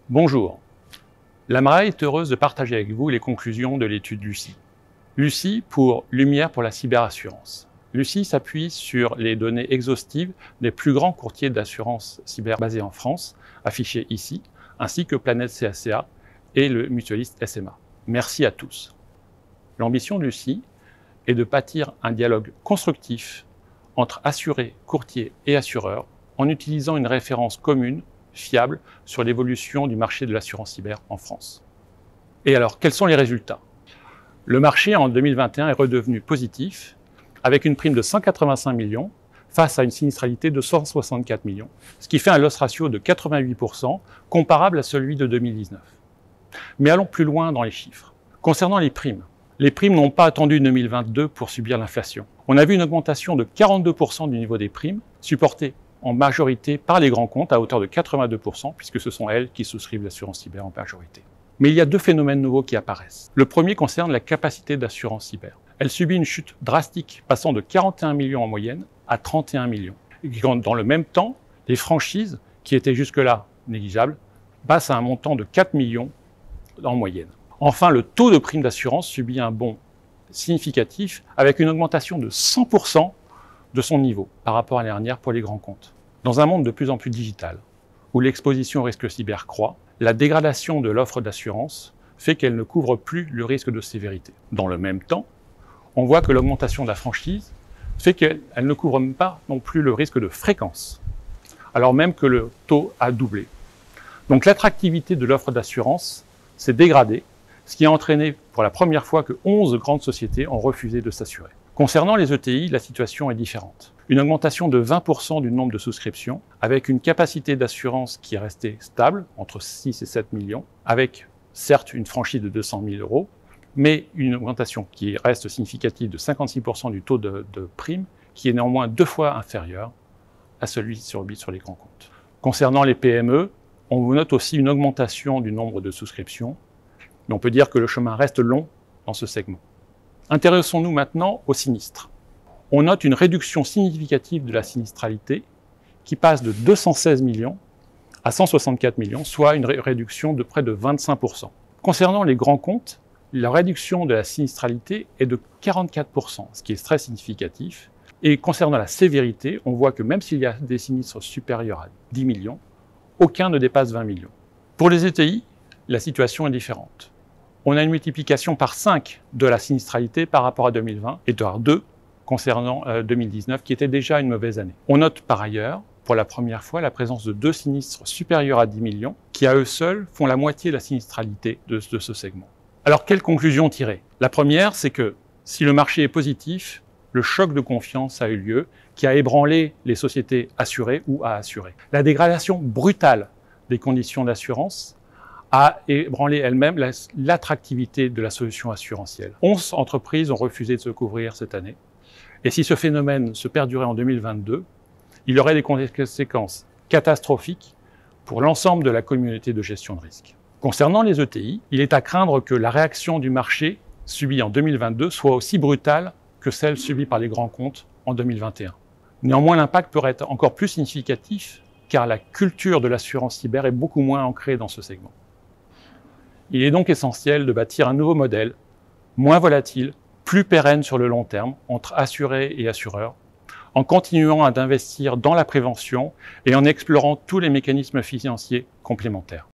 Bonjour, l'AMRA est heureuse de partager avec vous les conclusions de l'étude Lucie. Lucie pour Lumière pour la cyberassurance. Lucie s'appuie sur les données exhaustives des plus grands courtiers d'assurance cyber basés en France, affichés ici, ainsi que Planète CACA et le mutualiste SMA. Merci à tous. L'ambition de Lucie est de bâtir un dialogue constructif entre assurés, courtiers et assureurs en utilisant une référence commune, fiable, sur l'évolution du marché de l'assurance cyber en France. Et alors, quels sont les résultats? Le marché en 2021 est redevenu positif, avec une prime de 185 millions face à une sinistralité de 164 millions, ce qui fait un loss ratio de 88%, comparable à celui de 2019. Mais allons plus loin dans les chiffres. Concernant les primes n'ont pas attendu 2022 pour subir l'inflation. On a vu une augmentation de 42% du niveau des primes, supportée en majorité par les grands comptes à hauteur de 82%, puisque ce sont elles qui souscrivent l'assurance cyber en majorité. Mais il y a deux phénomènes nouveaux qui apparaissent. Le premier concerne la capacité d'assurance cyber. Elle subit une chute drastique, passant de 41 millions en moyenne à 31 millions. Et dans le même temps, les franchises, qui étaient jusque-là négligeables, passent à un montant de 4 millions en moyenne. Enfin, le taux de prime d'assurance subit un bond significatif, avec une augmentation de 100% de son niveau par rapport à l'année dernière pour les grands comptes. Dans un monde de plus en plus digital, où l'exposition au risque cyber croît, la dégradation de l'offre d'assurance fait qu'elle ne couvre plus le risque de sévérité. Dans le même temps, on voit que l'augmentation de la franchise fait qu'elle ne couvre même pas non plus le risque de fréquence, alors même que le taux a doublé. Donc l'attractivité de l'offre d'assurance s'est dégradée, ce qui a entraîné pour la première fois que 11 grandes sociétés ont refusé de s'assurer. Concernant les ETI, la situation est différente. Une augmentation de 20% du nombre de souscriptions, avec une capacité d'assurance qui est restée stable, entre 6 et 7 millions, avec certes une franchise de 200 000 euros, mais une augmentation qui reste significative de 56% du taux de prime, qui est néanmoins 2 fois inférieur à celui sur les grands comptes. Concernant les PME, on note aussi une augmentation du nombre de souscriptions, mais on peut dire que le chemin reste long dans ce segment. Intéressons-nous maintenant aux sinistres. On note une réduction significative de la sinistralité qui passe de 216 millions à 164 millions, soit une réduction de près de 25%. Concernant les grands comptes, la réduction de la sinistralité est de 44%, ce qui est très significatif. Et concernant la sévérité, on voit que même s'il y a des sinistres supérieurs à 10 millions, aucun ne dépasse 20 millions. Pour les ETI, la situation est différente. On a une multiplication par 5 de la sinistralité par rapport à 2020 et par 2 concernant 2019, qui était déjà une mauvaise année. On note par ailleurs, pour la première fois, la présence de 2 sinistres supérieurs à 10 millions, qui à eux seuls font la moitié de la sinistralité de ce segment. Alors, quelle conclusion tirer? La première, c'est que si le marché est positif, le choc de confiance a eu lieu, qui a ébranlé les sociétés assurées ou à assurer. La dégradation brutale des conditions d'assurance a ébranlé elle-même l'attractivité de la solution assurantielle. 11 entreprises ont refusé de se couvrir cette année. Et si ce phénomène se perdurait en 2022, il aurait des conséquences catastrophiques pour l'ensemble de la communauté de gestion de risque. Concernant les ETI, il est à craindre que la réaction du marché subie en 2022 soit aussi brutale que celle subie par les grands comptes en 2021. Néanmoins, l'impact pourrait être encore plus significatif car la culture de l'assurance cyber est beaucoup moins ancrée dans ce segment. Il est donc essentiel de bâtir un nouveau modèle, moins volatile, plus pérenne sur le long terme, entre assurés et assureurs, en continuant d'investir dans la prévention et en explorant tous les mécanismes financiers complémentaires.